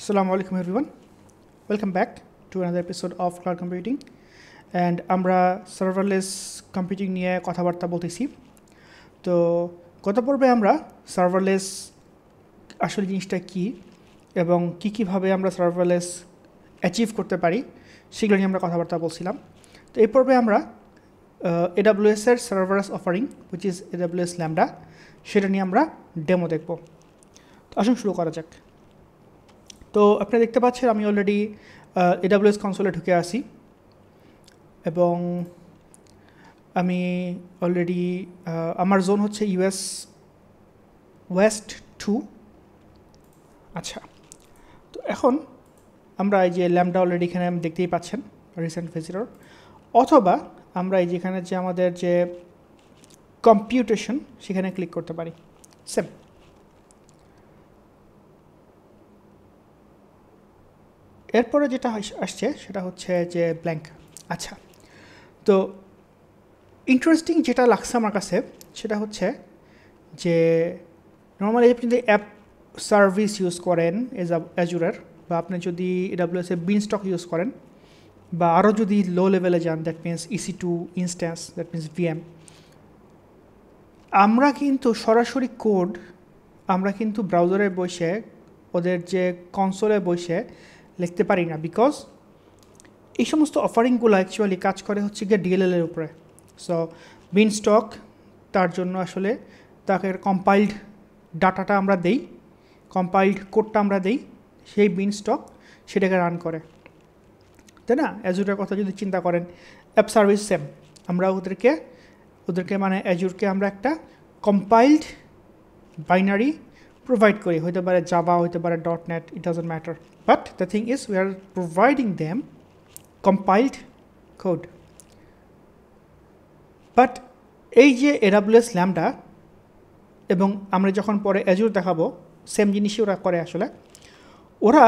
Assalamu alaikum everyone. Welcome back to another episode of Cloud Computing. And আমরা serverless computing নিয়ে কথাবার্তা বলতেছি। তো গত পর্বে আমরা সার্ভারলেস আসলে জিনিসটা কি এবং কিভাবে আমরা সার্ভারলেস অ্যাচিভ করতে পারি সেগুলো নিয়ে আমরা কথাবার্তা বলছিলাম। তো এই পর্বে আমরা AWS এর serverless offering which is AWS Lambda সেটা নিয়ে আমরা ডেমো দেখব। তো আসুন শুরু করা যাক। তো আপনারা দেখতে পাচ্ছেন আমি অলরেডি AWS কনসোলে ঢুকে আসি এবং আমি অলরেডি আমার জোন হচ্ছে US ওয়েস্ট 2। আচ্ছা, তো এখন আমরা এই যে ল্যাম্বডা অলরেডি এখানে দেখতেই পাচ্ছেন রিসেন্ট ভিজিটর, অথবা আমরা এই যেখানে যে আমাদের যে কম্পিউটেশন সেখানে ক্লিক করতে পারি। সেম এরপরে যেটা আসছে সেটা হচ্ছে যে ব্ল্যাঙ্ক। আচ্ছা, তো ইন্টারেস্টিং যেটা লাগছে আমার কাছে সেটা হচ্ছে যে নর্মালি আপনি যদি অ্যাপ সার্ভিস ইউজ করেন অ্যাজুরের, বা আপনি যদি AWS এর বিনস্টক ইউজ করেন, বা আরও যদি লো লেভেলে যান, that means EC2 instance, that means VM, আমরা কিন্তু সরাসরি কোড আমরা কিন্তু ব্রাউজারে বসে ওদের যে কনসোলে বসে লিখতে পারি না, বিকজ এই সমস্ত অফারিংগুলো অ্যাকচুয়ালি কাজ করে হচ্ছে গিয়ে DLL এর উপরে। সো বিনস্টক তার জন্য আসলে তাকে কম্পাইল্ড ডাটাটা আমরা দেই, কম্পাইল্ড কোডটা আমরা দেই, সেই বিনস্টক সেটাকে রান করে, তাই না? অ্যাজুরের কথা যদি চিন্তা করেন, অ্যাপ সার্ভিস সেম, আমরা ওদেরকে মানে অ্যাজুরকে আমরা একটা কম্পাইল্ড বাইনারি প্রোভাইড করি, হতে পারে জাভা, হতে পারে .NET, it doesn't matter, but the thing is we are providing them compiled code. But এই যে AWS Lambda এবং আমরা যখন পরে অ্যাজুর দেখাবো সেম জিনিসই ওরা করে। আসলে ওরা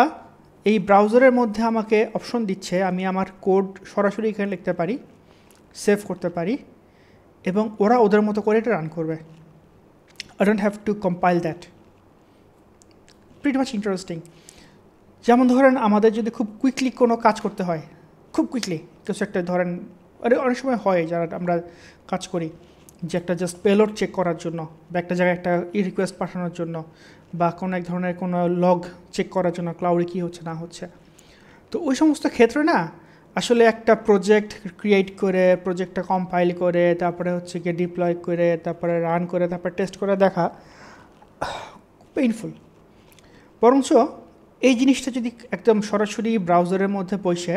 এই ব্রাউজারের মধ্যে আমাকে অপশন দিচ্ছে, আমি আমার কোড সরাসরি এখানে লিখতে পারি, সেভ করতে পারি, এবং ওরা ওদের মতো করে এটা রান করবে। I don't have to compile that. Pretty much interesting. যেমন ধরেন আমাদের যদি খুব কুইকলি কোনো কাজ করতে হয়, খুব কুইকলি কিছু একটা ধরেন, অনেক সময় হয় যারা আমরা কাজ করি যে একটা জাস্ট পেলোড চেক করার জন্য, বা একটা জায়গায় একটা রিকোয়েস্ট পাঠানোর জন্য, বা কোনো এক ধরনের কোনো লগ চেক করার জন্য ক্লাউডে কী হচ্ছে না হচ্ছে। তো ওই সমস্ত ক্ষেত্রে না আসলে একটা প্রজেক্ট ক্রিয়েট করে, প্রজেক্টটা কম্পাইল করে, তারপরে হচ্ছে গিয়ে ডিপ্লয় করে, তারপরে রান করে, তারপরে টেস্ট করে দেখা পেইনফুল। বরঞ্চ এই জিনিসটা যদি একদম সরাসরি ব্রাউজারের মধ্যে বসে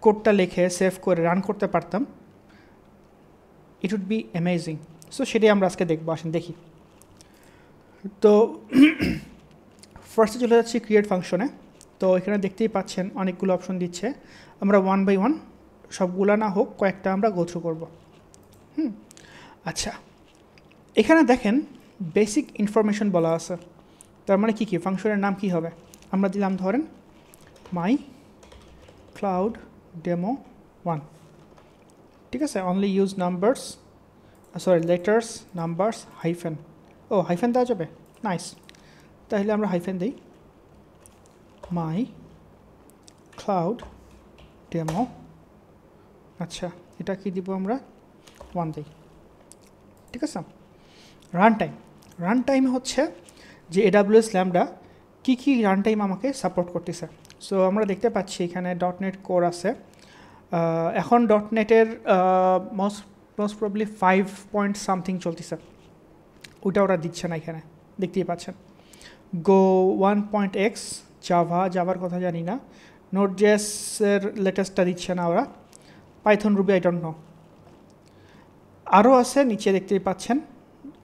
কোডটা লিখে সেভ করে রান করতে পারতাম, it would be amazing. So সেটাই আমরা আজকে দেখবো, আসেন দেখি। তো ফার্স্টে চলে যাচ্ছি ক্রিয়েট ফাংশনে। তো এখানে দেখতেই পাচ্ছেন অনেকগুলো অপশন দিচ্ছে, আমরা ওয়ান বাই ওয়ান সবগুলো না হোক কয়েকটা আমরা গো থ্রু করবো। আচ্ছা, এখানে দেখেন বেসিক ইনফরমেশন বলা আছে, তার মানে কী কী ফাংশনের নাম কী হবে। আমরা দিলাম ধরেন মাই ক্লাউড ডেমো 1, ঠিক আছে, only use numbers, sorry letters, numbers, hyphen. ও হাইফেন দেওয়া যাবে, নাইস, তাহলে আমরা হাইফেন দিই, মাই ক্লাউড ডেমো। আচ্ছা, এটা কি দিব আমরা, 1 দিই, ঠিক আছে। রান টাইম হচ্ছে যে AWS Lambda কী রান টাইম আমাকে সাপোর্ট করতেছে। সো আমরা দেখতে পাচ্ছি এখানে .NET কোর আছে, এখন .NET-এর মোস্ট প্রবলি 5 পয়েন্ট সামথিং চলতেছে, ওটা ওরা দিচ্ছে না এখানে, দেখতেই পাচ্ছেন। Go 1.x, জাভার কথা জানি না, Node.js-এর লেটেস্টটা দিচ্ছে না ওরা, Python, Ruby, I don't know. আরও আছে নিচে দেখতেই পাচ্ছেন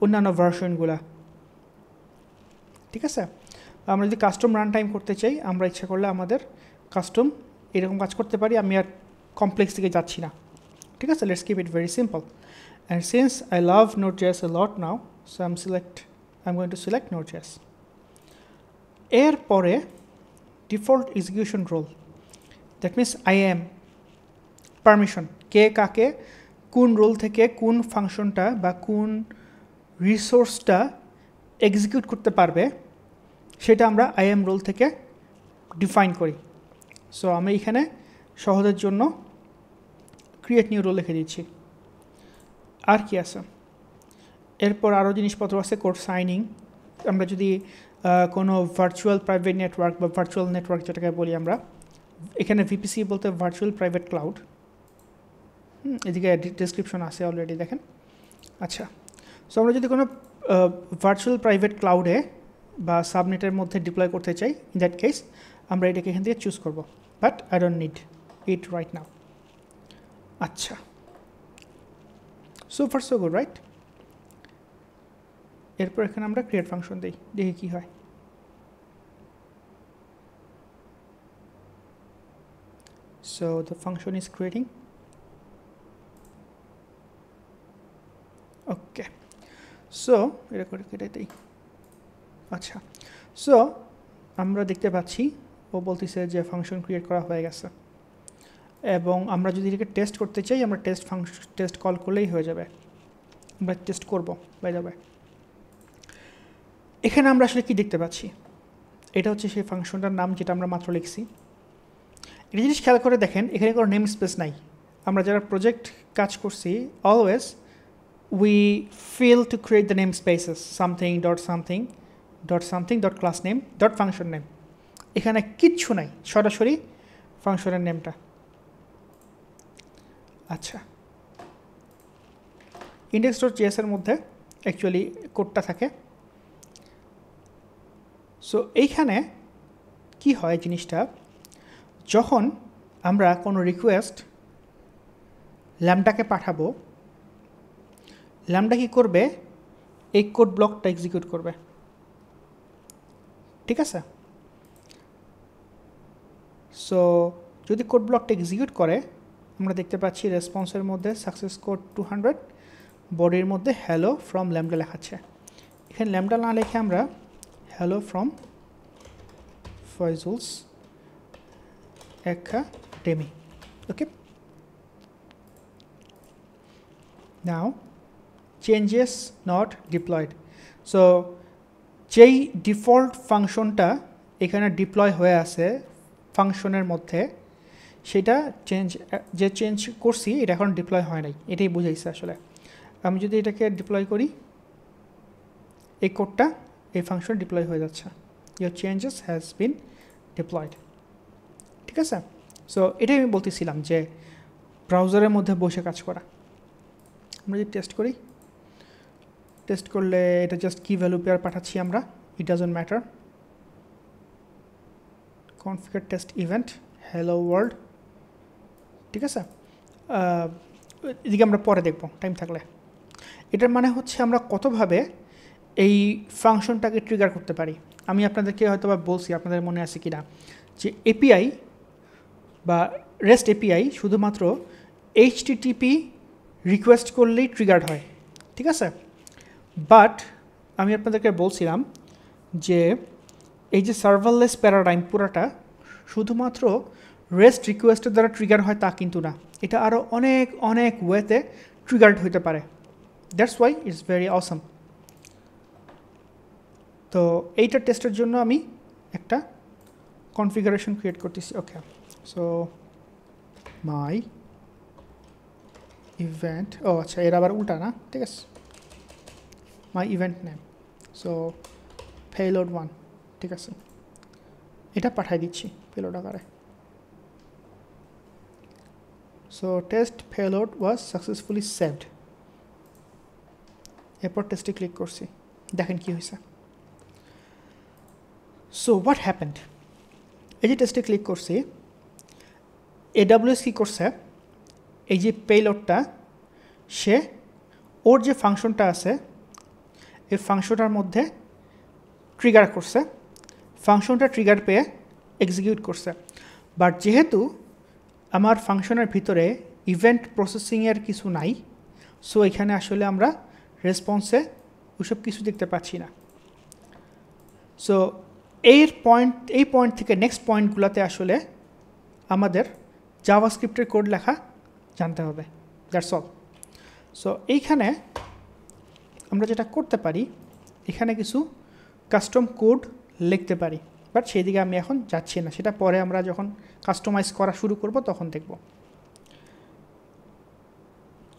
অন্যান্য ভার্সনগুলা, ঠিক আছে। আমরা যদি কাস্টম রান টাইম করতে চাই, আমরা ইচ্ছা করলে আমাদের কাস্টম এরকম কাজ করতে পারি, আমি আর কমপ্লেক্স থেকে যাচ্ছি না, ঠিক আছে। Let's keep it very simple, and since I love Node.js a lot now, so I'm going to select Node.js. এরপরে default execution role, that means IAM permission, কে কাকে কোন রোল থেকে কোন ফাংশনটা বা কোন রিসোর্সটা এক্সিকিউট করতে পারবে, সেটা আমরা IAM রোল থেকে ডিফাইন করি। সো আমি এখানে সহজের জন্য ক্রিয়েট নিউ রো লিখে দিচ্ছি। আর কি আছে, এরপর আরও জিনিসপত্র আছে, কোড সাইনিং। আমরা যদি কোনো ভার্চুয়াল প্রাইভেট নেটওয়ার্ক বা ভার্চুয়াল নেটওয়ার্ক যেটাকে বলি আমরা, এখানে ভিপিসি বলতে ভার্চুয়াল প্রাইভেট ক্লাউড, এদিকে ডেসক্রিপশন আছে অলরেডি দেখেন। আচ্ছা, সো আমরা যদি কোনো ভার্চুয়াল প্রাইভেট ক্লাউডে বা সাবনেটের মধ্যে ডিপ্লয় করতে চাই, ইন দ্যাট কেস আমরা এটাকে এখান থেকে চুজ করব, but I don't need it right now. আচ্ছা, so far so good, right? এরপর এখানে আমরা ক্রিয়েট ফাংশন দিই, দেখি কি হয়। So the function is creating. Okay, so এটা করে কেটে দেই। আচ্ছা, সো আমরা দেখতে পাচ্ছি ও বলতেছে যে ফাংশন ক্রিয়েট করা হয়ে গেছে, এবং আমরা যদি এটাকে টেস্ট করতে চাই আমরা টেস্ট কল করলেই হয়ে যাবে। আমরা টেস্ট করব বাই দ্য ওয়ে। এখানে আমরা আসলে কি দেখতে পাচ্ছি, এটা হচ্ছে সেই ফাংশনটার নাম যেটা আমরা মাত্র লিখছি। একটা জিনিস খেয়াল করে দেখেন, এখানে কোনো নেম স্পেস নাই। আমরা যারা প্রজেক্ট কাজ করছি always we feel to create the name spaces, something dot something dot something dot class name dot function name. এখানে কিচ্ছু নাই, সরাসরি ফাংশনের নেমটা। আচ্ছা, ইন্ডেক্স ডট জেএসের মধ্যে অ্যাকচুয়ালি কোডটা থাকে। সো এইখানে কি হয় জিনিসটা, যখন আমরা কোনো রিকোয়েস্ট ল্যামডাকে পাঠাবো, ল্যামডা কি করবে, এই কোড ব্লকটা এক্সিকিউট করবে, ঠিক আছে? সো যদি কোড ব্লকটা এক্সিকিউট করে, আমরা দেখতে পাচ্ছি রেসপন্সের মধ্যে সাকসেস কোড 200, বডির মধ্যে হ্যালো ফ্রম ল্যামডা লেখাচ্ছে। এখানে ল্যামডা না লিখে আমরা hello from Faizul's Academy. Okay, now changes not deployed. So যেই ডিফল্ট ফাংশনটা এখানে ডিপ্লয় হয়ে আছে ফাংশনের মধ্যে, সেটা চেঞ্জ করছি, এটা এখন ডিপ্লয় হয় নাই, এটাই বুঝাইছে আসলে। আমি যদি এটাকে ডিপ্লয় করি, এই কোডটা এই ফাংশন ডিপ্লয় হয়ে যাচ্ছে, your changes has been diploid, ঠিক আছে? সো এটাই আমি বলতেছিলাম যে ব্রাউজারের মধ্যে বসে কাজ করা। আমরা যদি টেস্ট করি, টেস্ট করলে এটা জাস্ট কি ভ্যালু পেয়ার পাঠাচ্ছি আমরা, it doesn't matter. Configure test event hello world, ঠিক আছে? এদিকে আমরা পরে দেখব টাইম থাকলে। এটার মানে হচ্ছে আমরা কতভাবে এই ফাংশনটাকে ট্রিগার করতে পারি। আমি আপনাদেরকে হয়তো বা বলছি, আপনাদের মনে আছে কি না, যে এপিআই বা রেস্ট এপিআই শুধুমাত্র HTTP রিকোয়েস্ট করলেই ট্রিগার্ড হয়, ঠিক আছে? বাট আমি আপনাদেরকে বলছিলাম যে এই যে সার্ভারলেস প্যারাডাইম পুরাটা শুধুমাত্র রেস্ট রিকোয়েস্টের দ্বারা ট্রিগার হয় তা কিন্তু না, এটা আরও অনেক অনেক ওয়েতে ট্রিগার্ড হতে পারে। দ্যাটস ওয়াই ইটস ভেরি অসম। তো এইটা টেস্টের জন্য আমি একটা কনফিগারেশন ক্রিয়েট করতেছি। ওকে, সো মাই ইভেন্ট, ও আচ্ছা এর আবার উল্টা না, ঠিক আছে? মাই ইভেন্ট নেম, সো পেলোড 1, ঠিক আছে? এটা পাঠাই দিচ্ছি পেলোড আকারে। সো টেস্ট পেলোড ওয়াজ সাকসেসফুলি সেভড। এরপর টেস্টে ক্লিক করছি, দেখেন কি হয়েছে। সো হোয়াট হ্যাপেন্ড, এই যে টেস্টে ক্লিক করছি, AWS কী করছে, এই যে পেলোডটা সে ওর যে ফাংশনটা আছে এই ফাংশনটার মধ্যে ট্রিগার করছে, ফাংশনটা ট্রিগার পেয়ে এক্সিকিউট করছে। বাট যেহেতু আমার ফাংশনের ভিতরে ইভেন্ট প্রসেসিংয়ের কিছু নাই, সো এখানে আসলে আমরা রেসপন্সে ওইসব কিছু দেখতে পাচ্ছি না। সো এই পয়েন্ট থেকে নেক্সট পয়েন্টগুলোতে আসলে আমাদের জাভাস্ক্রিপ্টের কোড লেখা জানতে হবে, দ্যাটস অল। সো এইখানে আমরা যেটা করতে পারি, এখানে কিছু কাস্টম কোড লিখতে পারি। বাট সেই দিকে আমি এখন যাচ্ছি না, সেটা পরে আমরা যখন কাস্টমাইজ করা শুরু করব তখন দেখব।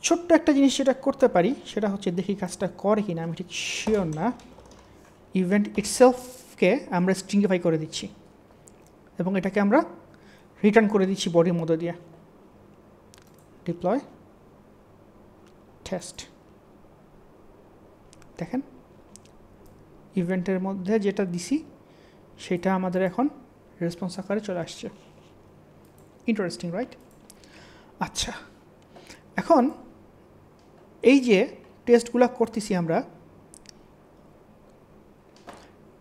ছোট্ট একটা জিনিস যেটা করতে পারি সেটা হচ্ছে, দেখি কাজটা করে কিনা, আমি ঠিক শিওর না। ইভেন্ট ইটসেলফকে আমরা স্ট্রিংগিফাই করে দিচ্ছি এবং এটাকে আমরা রিটার্ন করে দিচ্ছি বডির মধ্যে দিয়ে। ডিপ্লয় টেস্ট, দেখেন ইভেন্টের মধ্যে যেটা দিছি সেটা আমাদের এখন রেসপন্স আকারে চলে আসছে। Interesting, right? আচ্ছা, এখন এই যে টেস্টগুলো করতেছি আমরা,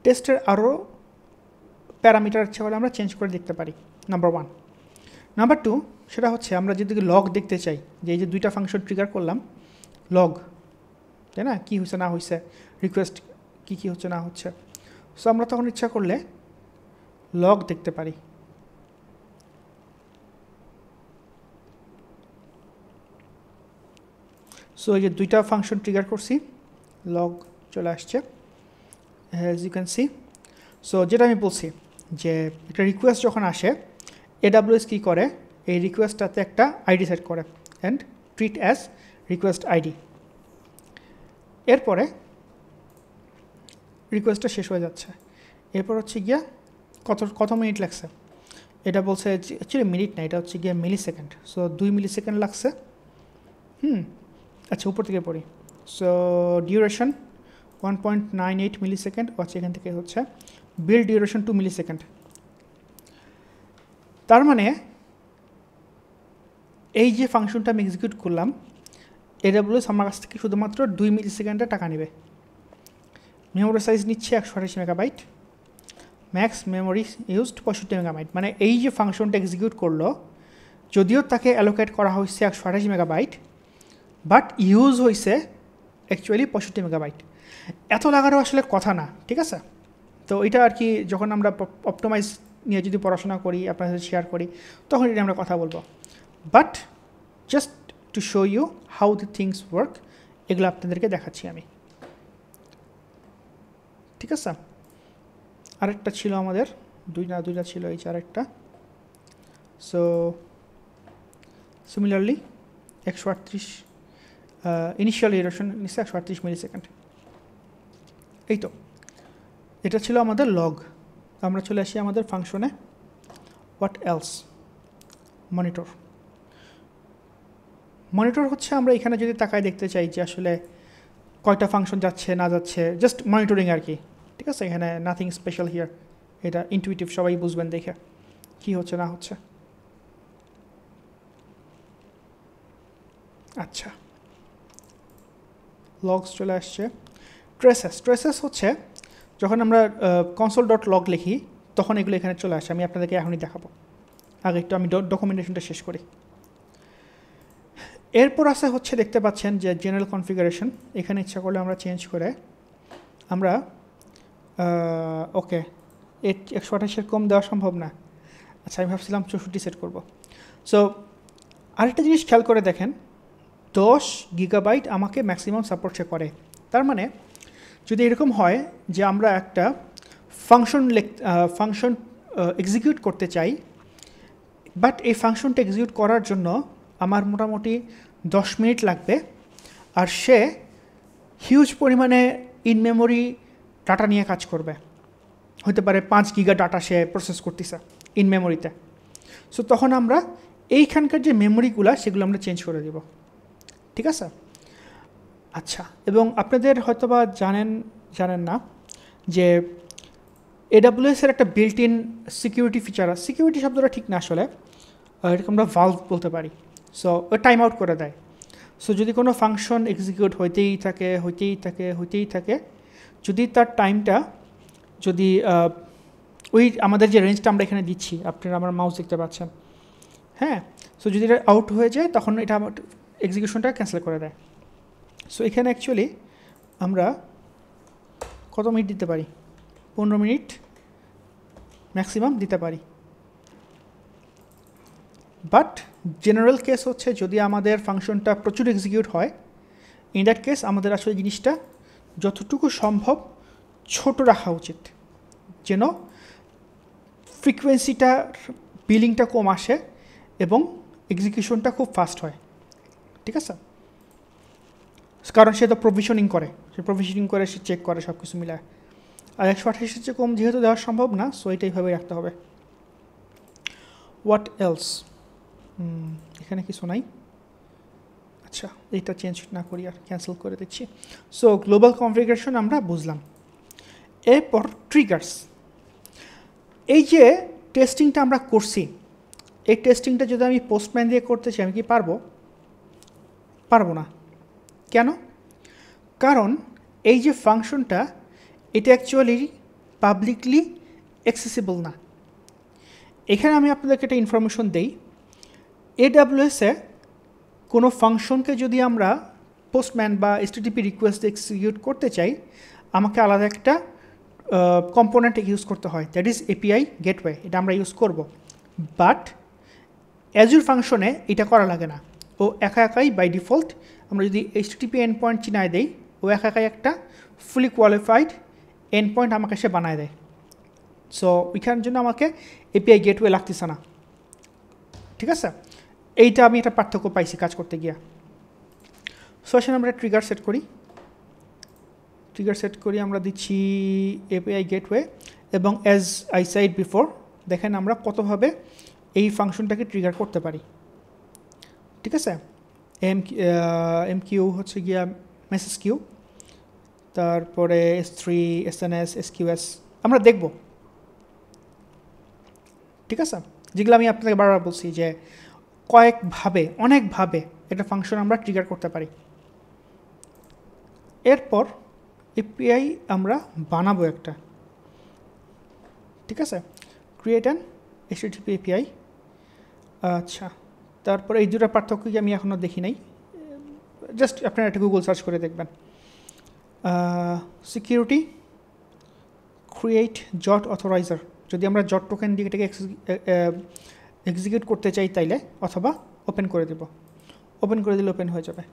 টেস্টের আরও প্যারামিটার ইচ্ছা করলে আমরা চেঞ্জ করে দেখতে পারি, নাম্বার 1। নাম্বার 2, সেটা হচ্ছে আমরা যদি লগ দেখতে চাই, যে এই যে দুইটা ফাংশন ট্রিগার করলাম, লগ, তাই না, কী হয়েছে না হয়েছে, রিকোয়েস্ট কী হচ্ছে না হচ্ছে। সো আমরা তখন ইচ্ছা করলে লগ দেখতে পারি। সো এই যে দুইটা ফাংশন ট্রিগার করছি, লগ চলে আসছে as you can see. So যেটা আমি বলছি যে একটা রিকোয়েস্ট যখন আসে, AWS কী করে, এই রিকোয়েস্টটাতে একটা আইডি সেট করে and treat as request ID. এরপরে রিকোয়েস্টটা শেষ হয়ে যাচ্ছে, এরপর হচ্ছে গিয়া কত মিনিট লাগছে, এটা বলছে অ্যাকচুয়ালি মিনিট না, এটা হচ্ছে গিয়া মিলি সেকেন্ড। সো 2 মিলি সেকেন্ড লাগছে। আচ্ছা, উপর থেকে পড়ি। সো ডিউরেশন 1.98 মিলি সেকেন্ড, আচ্ছা এখান থেকে হচ্ছে বিল্ড ডিউরেশন 2 মিলি সেকেন্ড। তার মানে এই যে ফাংশনটা আমি এক্সিকিউট করলাম, AWS আমার কাছ থেকে শুধুমাত্র 2 মিলি সেকেন্ডে টাকা নেবে। মেমোরি সাইজ নিচ্ছে 128 megabyte, max memory used 65 megabyte. মানে এই যে ফাংশনটা এক্সিকিউট করলো, যদিও তাকে অ্যালোকেট করা হয়েছে 128 মেগাবাইট, বাট ইউজ হয়েছে অ্যাকচুয়ালি 65 মেগাবাইট। এত লাগারও আসলে কথা না, ঠিক আছে? তো এটা আর কি, যখন আমরা অপটোমাইজ নিয়ে যদি পড়াশোনা করি, আপনার সাথে শেয়ার করি, তখন এটা আমরা কথা বলবো। But just to show you how the things work, এগুলো আপনাদেরকে দেখাচ্ছি আমি, ঠিক আছে? আরেকটা ছিল আমাদের, দুইটা ছিল, এই যে আরেকটা। সো সিমিলারলি 138 ইনিশিয়াল ডিউরেশন নিচ্ছে 138 মিলি সেকেন্ড। এই তো, এটা ছিল আমাদের লগ। আমরা চলে আসি আমাদের ফাংশনে। What else? মনিটর। মনিটর হচ্ছে আমরা এখানে যদি তাকায় দেখতে চাই যে আসলে কয়টা ফাংশন যাচ্ছে না যাচ্ছে, জাস্ট মনিটরিং আর কি, ঠিক আছে? এখানে নাথিং স্পেশাল হিয়ার, এটা ইনটুইটিভ, সবাই বুঝবেন দেখে কী হচ্ছে না হচ্ছে। আচ্ছা, লগস চলে আসছে। ট্রেসেস হচ্ছে যখন আমরা console.log লিখি তখন এগুলো এখানে চলে আসে। আমি আপনাদেরকে এখনই দেখাবো, আগে একটু আমি ডকুমেন্টেশনটা শেষ করি। এরপর আছে হচ্ছে, দেখতে পাচ্ছেন যে জেনারেল কনফিগারেশন, এখানে ইচ্ছা করলে আমরা চেঞ্জ করে আমরা ওকে 128-এর কম দেওয়া সম্ভব না। আচ্ছা, আমি ভাবছিলাম 64 সেট করব। সো আরেকটা জিনিস খেয়াল করে দেখেন, 10 গিগাবাইট আমাকে ম্যাক্সিমাম সাপোর্ট সে করে। তার মানে যদি এরকম হয় যে আমরা একটা ফাংশন এক্সিকিউট করতে চাই, বাট এই ফাংশনটা এক্সিকিউট করার জন্য আমার মোটামুটি 10 মিনিট লাগবে, আর সে হিউজ পরিমাণে ইন মেমোরি ডাটা নিয়ে কাজ করবে, হতে পারে 5 গিগা ডাটা সে প্রসেস করতেছে ইন মেমোরিতে। সো তখন আমরা এইখানকার যে মেমোরিগুলো সেগুলো আমরা চেঞ্জ করে দেব, ঠিক আছে? আচ্ছা, এবং আপনাদের হয়তোবা জানেন না যে AWS-এর একটা বিল্ট ইন সিকিউরিটি ফিচার আছে। সিকিউরিটি শব্দটা ঠিক না আসলে, এটাকে আমরা ভালভ বলতে পারি। সো ও টাইম আউট করে দেয়। সো যদি কোনো ফাংশন এক্সিকিউট হইতেই থাকে, যদি তার টাইমটা যদি ওই আমাদের যে রেঞ্জটা আমরা এখানে দিচ্ছি, আপনারা আমার মাউস দেখতে পাচ্ছেন, হ্যাঁ, সো যদি এটা আউট হয়ে যায় তখন এটা এক্সিকিউশনটা ক্যান্সেল করে দেয়। সো এখানে অ্যাকচুয়ালি আমরা কত মিনিট দিতে পারি? 15 মিনিট ম্যাক্সিমাম দিতে পারি। বাট জেনারেল কেস হচ্ছে, যদি আমাদের ফাংশনটা প্রচুর এক্সিকিউট হয়, ইন দ্যাট কেস আমাদের আসলে জিনিসটা যতটুকু সম্ভব ছোট রাখা উচিত, যেন ফ্রিকোয়েন্সিটা বিলিংটা কম আসে এবং এক্সিকিউশনটা খুব ফাস্ট হয়, ঠিক আছে? কারণ সে তো প্রভিশনিং করে, সে চেক করে সব কিছু মিলায়। আর 128 চেয়ে কম যেহেতু দেওয়া সম্ভব না, সো এটা এইভাবে রাখতে হবে। What else? এখানে কিছু নাই। আচ্ছা, এটা চেঞ্জ না করি আর ক্যান্সেল করে দিচ্ছি। সো গ্লোবাল কনফিগারেশন আমরা বুঝলাম। এরপর ট্রিগার্স। এই যে টেস্টিংটা আমরা করছি, এই টেস্টিংটা যদি আমি পোস্টম্যান দিয়ে করতে চাই, আমি কি পারবো না। কেন? কারণ এই যে ফাংশনটা, এটা অ্যাকচুয়ালি পাবলিকলি অ্যাক্সেসিবল না। এখানে আমি আপনাদেরকে একটা ইনফরমেশন দেই, AWS-এ কোনো ফাংশনকে যদি আমরা পোস্টম্যান বা HTTP রিকোয়েস্ট এক্সিকিউট করতে চাই, আমাকে আলাদা একটা কম্পোনেন্ট ইউজ করতে হয়, দ্যাট ইজ API গেটওয়ে। এটা আমরা ইউজ করব, বাট অ্যাজুর ফাংশনে এটা করা লাগে না। ও একাই বাই ডিফল্ট আমরা যদি HTTP এন্ড পয়েন্ট চিনায় দেই, ও একাই একটা ফুলি কোয়ালিফাইড এন্ড পয়েন্ট আমাকে সে বানায় দেয়। সো ওইখানের জন্য আমাকে API গেটওয়ে লাগতেছে না, ঠিক আছে? এইটা আমি একটা পার্থক্য পাইছি কাজ করতে গিয়া। সো আসলে আমরা ট্রিগার সেট করি, আমরা দিচ্ছি API গেটওয়ে, এবং অ্যাজ আই সাইড বিফোর, দেখেন আমরা কতভাবে এই ফাংশনটাকে ট্রিগার করতে পারি, ঠিক আছে? MQ হচ্ছে গিয়া মেসেজ কিউ, তারপরে S3, SNS, SQS আমরা দেখব, ঠিক আছে? যেগুলো আমি আপনাকে বারবার বলছি যে অনেকভাবে একটা ফাংশন আমরা ট্রিগার করতে পারি। এরপর API আমরা বানাবো একটা, ঠিক আছে? Create an HTTP API। আচ্ছা, তারপরে এই দুটো পার্থক্য কি আমি এখনও দেখি নাই, জাস্ট আপনারা একটা গুগল সার্চ করে দেখবেন। সিকিউরিটি ক্রিয়েট জট অথরাইজার, যদি আমরা জট টোকেন দিয়ে এটাকে এক্সিকিউট করতে চাই তাইলে, অথবা ওপেন করে দেব, ওপেন করে দিলে ওপেন হয়ে যাবে,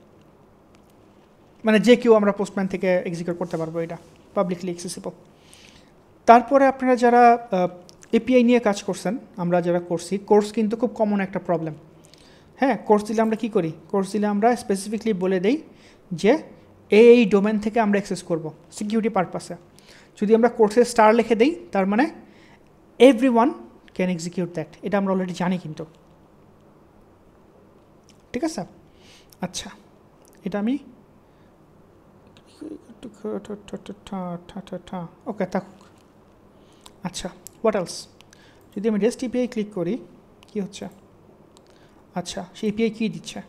মানে যে কেউ আমরা পোস্টম্যান থেকে এক্সিকিউট করতে পারবো, এটা পাবলিকলি অ্যাক্সেসিবল। তারপরে আপনারা যারা API নিয়ে কাজ করছেন, আমরা যারা করছি, কোর্স কিন্তু খুব কমন একটা প্রবলেম। হ্যাঁ, কোর্স দিলে আমরা কী করি? কোর্স দিলে আমরা স্পেসিফিকলি বলে দেই যে এই ডোমেন থেকে আমরা অ্যাক্সেস করব সিকিউরিটি পারপাসে। যদি আমরা কোর্সে স্টার লিখে দিই, তার মানে এভরিওয়ান ক্যান এক্সিকিউট দ্যাট, এটা আমরা অলরেডি জানি কিন্তু, ঠিক আছে? আচ্ছা, এটা আমি ওকে থাকুক। আচ্ছা, হোয়াট এলস? যদি আমি রেস্ট API ক্লিক করি, কি হচ্ছে? আচ্ছা, সেই API কী দিচ্ছে?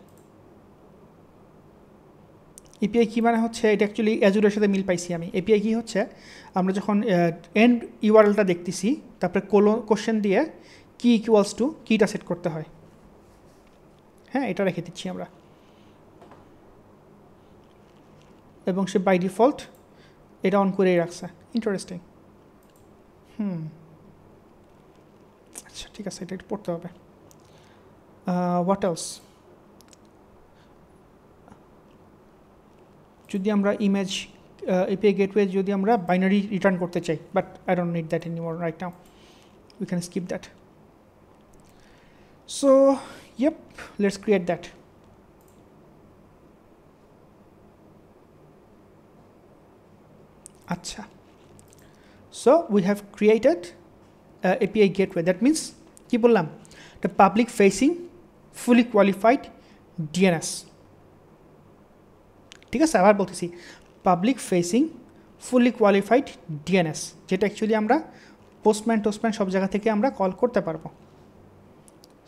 API কী মানে হচ্ছে, এটা অ্যাকচুয়ালি অ্যাজুরের সাথে মিল পাইছি আমি। API কী হচ্ছে, আমরা যখন এন্ড URL-টা দেখতেছি, তারপরে কোশ্চেন দিয়ে কি ইকুয়ালস টু কিটা সেট করতে হয়। হ্যাঁ, এটা রেখে দিচ্ছি আমরা, এবং সে বাই ডিফল্ট এটা অন করেই রাখছে। ইন্টারেস্টিং। আচ্ছা, ঠিক আছে, এটা একটু পড়তে হবে। What else? যদি আমরা ইমেজ API গেটওয়ে যদি আমরা বাইনারি রিটার্ন করতে চাই, but I don't need that anymore right now, we can skip that. So yep, let's create that. Acha. So we have created API gateway. That means কি বললাম, the public facing fully qualified DNS, ঠিক আছে? আবার বলতেছি, public facing ফুলি qualified DNS, যেটা actually আমরা postman সব জায়গা থেকে আমরা কল করতে পারবো।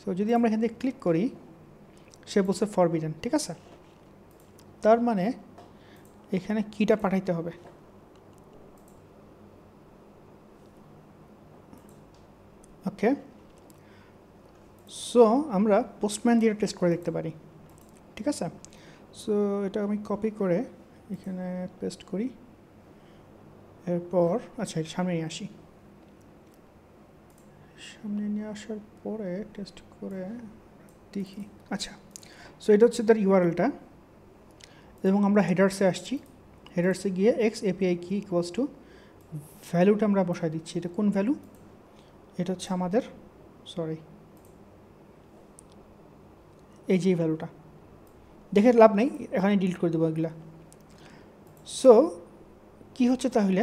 সো যদি আমরা এখান থেকে ক্লিক করি, সে বলছে ফরবিডেন, ঠিক আছে? তার মানে এখানে কিটা পাঠাইতে হবে। ওকে, সো আমরা পোস্টম্যান দিয়ে টেস্ট করে দেখতে পারি, ঠিক আছে? সো এটা আমি কপি করে এখানে পেস্ট করি, এরপর আচ্ছা সামনে নিয়ে আসি, সামনে নিয়ে আসার পরে টেস্ট করে দেখি। আচ্ছা, সো এটা হচ্ছে তার ইউআরএলটা, এবং আমরা হেডার্সে আসছি। হেডার্সে গিয়ে এক্স API কি ইকুয়ালস টু ভ্যালুটা আমরা বসাই দিচ্ছি। এটা কোন ভ্যালু? এটা হচ্ছে আমাদের সরি এই যে ভ্যালুটা দেখে লাভ নেই, এখানে ডিলিট করে দেবো এগুলা। সো কি হচ্ছে তাহলে,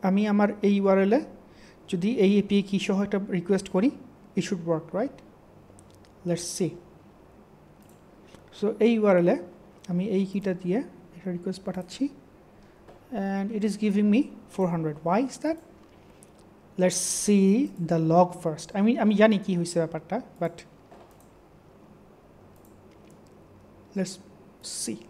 আমি আমার এই ইউআরএলে যদি এই এপিআই কি সহ একটা রিকোয়েস্ট করি, it should work right. Let's see. So এই ইউআরএলে আমি এই কিটা দিয়ে একটা রিকোয়েস্ট পাঠাচ্ছি and it is giving me 400. Why is that? Let's see the log first. আমি জানি কি হয়েছে ব্যাপারটা, but let's see.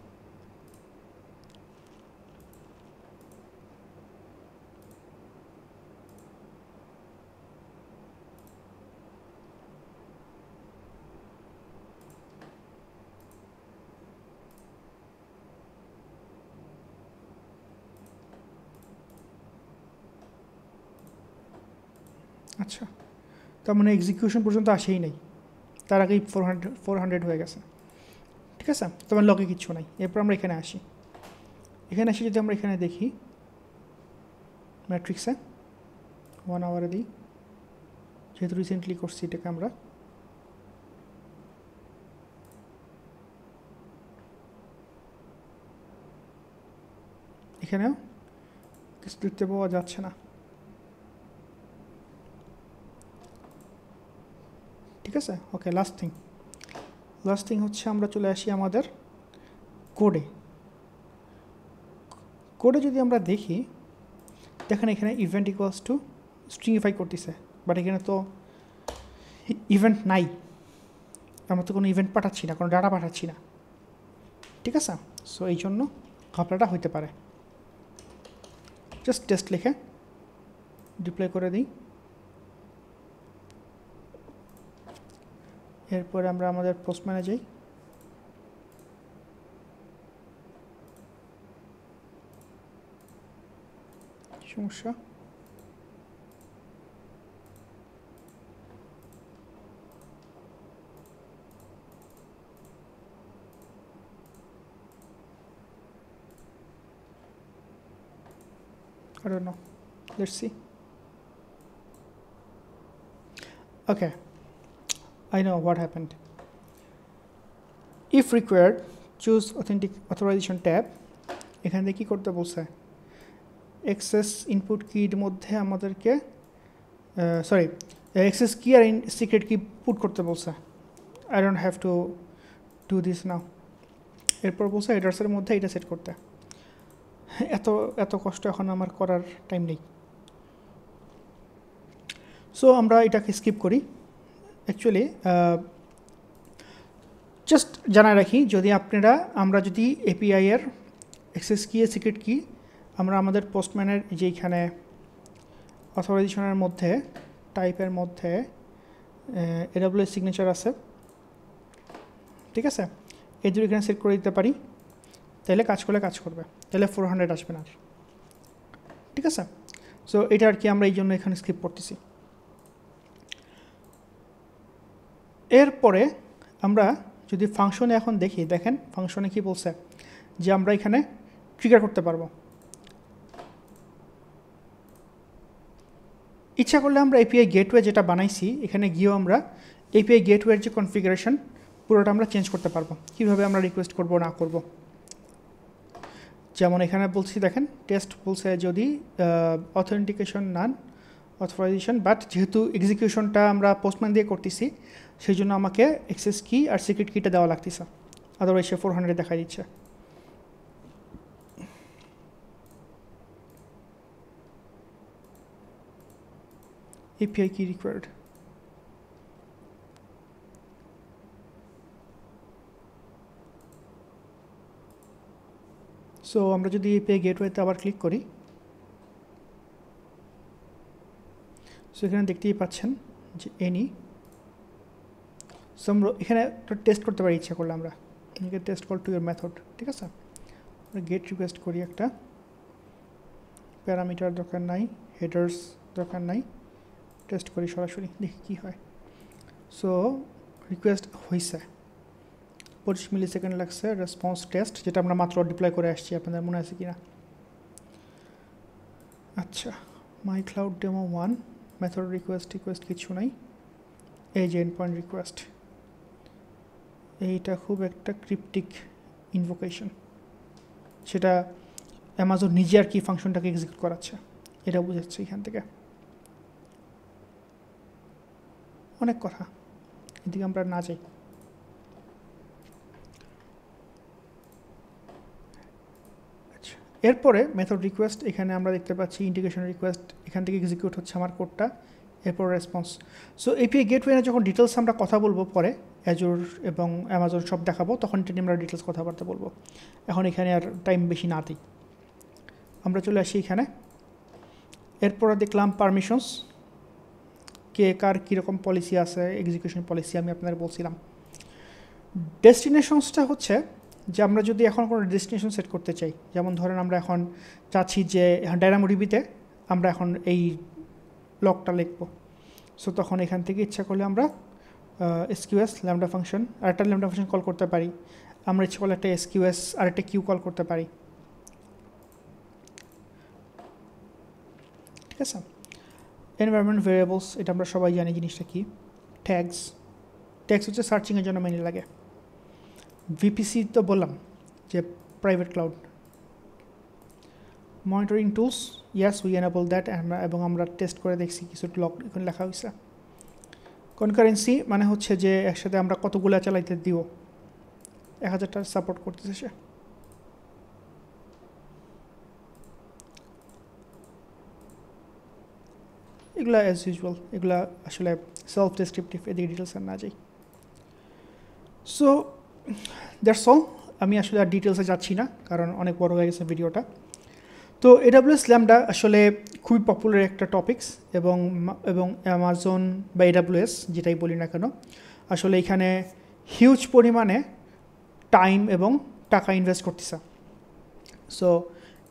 আচ্ছা, তার মানে এক্সিকিউশন পর্যন্ত আসেই নাই, তার আগেই 400 হয়ে গেছে। ঠিক আছে, তোমার লগে কিচ্ছু নাই। এরপর আমরা এখানে আসি, যদি আমরা এখানে দেখি ম্যাট্রিক্সে 1 আওয়ারে দিই, যেহেতু রিসেন্টলি করছি এটাকে আমরা, এখানেও কিছু দেখতে পাওয়া যাচ্ছে না। ঠিক আছে, ওকে। লাস্ট থিং হচ্ছে আমরা চলে আসি আমাদের কোডে যদি আমরা দেখি, দেখেন এখানে ইভেন্ট ইকুয়ালস টু স্ট্রিংইফাই করতেছে, বাট এখানে তো ইভেন্ট নাই, আমরা তো কোনো ইভেন্ট পাঠাচ্ছি না, কোনো ডাটা পাঠাচ্ছি না। ঠিক আছে, সো এই জন্য ঘাপলাটা হইতে পারে। জাস্ট টেস্ট লিখে ডিপ্লয় করে দিই। এরপরে আমরা আমাদের পোস্টম্যানে যাই, সমস্যা I don't know. Let's see. Okay, I know what happened. If required, choose authentic authorization tab. এখান থেকে কি করতে বলছে, এক্সেস ইনপুট কির মধ্যে আমাদেরকে এক্সেস কি আর সিক্রেট কি পুট করতে বলছে। I don't have to do this now. এরপর বলছে হেডার্সের মধ্যে এটা সেট করতে। এত কষ্ট এখন আমার করার টাইম নেই। সো আমরা এটাকে স্কিপ করি। অ্যাকচুয়ালি জাস্ট জানায় রাখি, আমরা যদি এপিআই এর অ্যাক্সেস কি সিক্রেট কি আমরা আমাদের পোস্টম্যানের যেইখানে অথরাইজেশনের মধ্যে টাইপের মধ্যে AWS সিগনেচার আছে, ঠিক আছে, এই দুটো এখানে সেট করে দিতে পারি, তাহলে কাজ করবে, তাহলে 400 আসবে না। ঠিক আছে, সো এটা আর কি আমরা এই জন্য এখানে স্কিপ করতেছি। এরপরে আমরা যদি ফাংশনে এখন দেখি, দেখেন ফাংশনে কি বলছে যে আমরা এখানে ট্রিগার করতে পারবো। ইচ্ছা করলে আমরা এপিআই গেটওয়ে যেটা বানাইছি এখানে গিয়েও আমরা এপিআই গেটওয়ের যে কনফিগারেশন পুরোটা আমরা চেঞ্জ করতে পারবো, কীভাবে আমরা রিকোয়েস্ট করব না করব। যেমন এখানে বলছি দেখেন টেস্ট বলছে যদি অথেন্টিকেশন নান অথরাইজেশন, বাট যেহেতু এক্সিকিউশনটা আমরা পোস্টম্যান দিয়ে করতেছি সেই জন্য আমাকে অ্যাক্সেস কি আর সিক্রেট কিটা দেওয়া লাগতেছে, আদারওয়াইজ সে 400 দেখা দিচ্ছে। API key required. সো আমরা যদি API গেটওয়েতে আবার ক্লিক করি, সো এখানে দেখতেই পাচ্ছেন যে এনি। সো আমরা এখানে টেস্ট করতে পারি, ইচ্ছা করলে আমরা test call to your method. ঠিক আছে, আমরা গেট রিকোয়েস্ট করি, একটা প্যারামিটার দরকার নাই, হেডার্স দরকার নাই, টেস্ট করি সরাসরি, দেখি কী হয়। সো রিকোয়েস্ট হয়েছে, 25 মিলিসেকেন্ড লাগছে। রেসপন্স টেস্ট যেটা আমরা মাত্র ডিপ্লয় করে আসছি, আপনাদের মনে আছে কি না? আচ্ছা, মাই ক্লাউড ডেমো 1 মেথড রিকোয়েস্ট কিছু নাই, এই যে এন্ড পয়েন্ট রিকোয়েস্ট, এইটা খুব একটা ক্রিপ্টিক ইনভোকেশন, সেটা অ্যামাজন নিজে আর কি ফাংশনটাকে এক্সিকিউট করাচ্ছে, এটা বুঝাচ্ছে এখান থেকে। অনেক কথা, এদিকে আমরা না যাই। আচ্ছা, এরপরে মেথড রিকোয়েস্ট, এখানে আমরা দেখতে পাচ্ছি ইন্টিগ্রেশন রিকোয়েস্ট, এখান থেকে এক্সিকিউট হচ্ছে আমার কোডটা, এরপর রেসপন্স। সো এপিআই গেটওয়ে যখন ডিটেলস আমরা কথা বলবো পরে, অ্যাজুর এবং অ্যামাজন সব দেখাবো, তখন এটা নিয়ে আমরা ডিটেলস কথাবার্তা বলবো। এখন এখানে আর টাইম বেশি না দিই, আমরা চলে আসি এখানে। এরপরে দেখলাম পারমিশনস, কে কার কীরকম পলিসি আছে, এক্সিকিউশন পলিসি আমি আপনাদের বলছিলাম। ডেস্টিনেশনসটা হচ্ছে যে আমরা যদি এখন কোনো ডেস্টিনেশন সেট করতে চাই, যেমন ধরেন আমরা এখন চাচ্ছি যে ডায়নামোডিবিতে আমরা এখন এই লকটা লিখবো, সো তখন এখান থেকে ইচ্ছা করলে আমরা এসকিউএস ল্যামডা ফাংশন আরেকটা ল্যামডা ফাংশন কল করতে পারি, আমরা ইচ্ছা করলে একটা এসকিউএস আরেকটা কিউ কল করতে পারি, ঠিক আছে। এনভায়রনমেন্ট ভেরিয়েবলস, এটা আমরা সবাই জানি জিনিসটা কি। ট্যাগস হচ্ছে সার্চিংয়ের জন্য মেনে লাগে। ভিপিসি তো বললাম যে private cloud. Monitoring tools, yes we enable that, এবং আমরা টেস্ট করে দেখছি কিছু লক এখানে লেখা হয়েছে। কনকারেন্সি মানে হচ্ছে যে একসাথে আমরা কতগুলো চালাইতে দিব, 1000টা সাপোর্ট করতেছে সে। এগুলা অ্যাজ ইউজুয়াল, এগুলা আসলে সেলফ ডেসক্রিপটিভ, এদিকে ডিটেলস আর না যাই। সো দ্যাটস অল, আমি আসলে আর ডিটেলসে যাচ্ছি না কারণ অনেক বড় হয়ে গেছে ভিডিওটা। তো এডাব্লিউএস ল্যামডা আসলে খুবই পপুলার একটা টপিকস, এবং অ্যামাজন বা এডাব্লিউএস যেটাই বলি না কেন, আসলে এখানে হিউজ পরিমাণে টাইম এবং টাকা ইনভেস্ট করতেছে। সো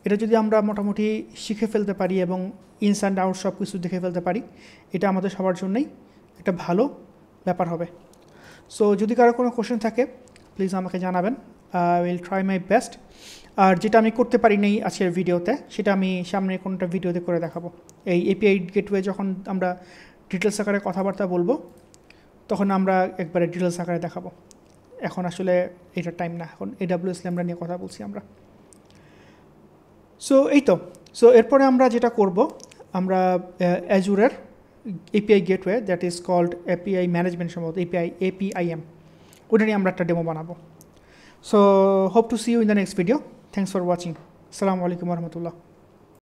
এটা যদি আমরা মোটামুটি শিখে ফেলতে পারি এবং ইনস অ্যান্ড আউট সব কিছু দেখে ফেলতে পারি, এটা আমাদের সবার জন্যই একটা ভালো ব্যাপার হবে। সো যদি কারো কোনো কোশ্চেন থাকে প্লিজ আমাকে জানাবেন, I will try my best. আর যেটা আমি করতে পারি নাই আজকের ভিডিওতে, সেটা আমি সামনে কোনোটা ভিডিওতে করে দেখাবো। এই এপিআই গেটওয়ে যখন আমরা ডিটেলস আকারে কথাবার্তা বলবো, তখন আমরা একবারে ডিটেলস আকারে দেখাবো। এখন আসলে এটা টাইম না, এখন এডাব্লিউএস ল্যামডা নিয়ে কথা বলছি আমরা। সো এই তো, সো এরপরে আমরা যেটা করব, আমরা অ্যাজুরের API gateway, that is called API management, সম্ভবত এপিআইএম, ওটা নিয়ে আমরা একটা ডেমো বানাবো। So hope to see you in the next video. Thanks for watching. আসসালামু আলাইকুম রহমতুল্লাহ।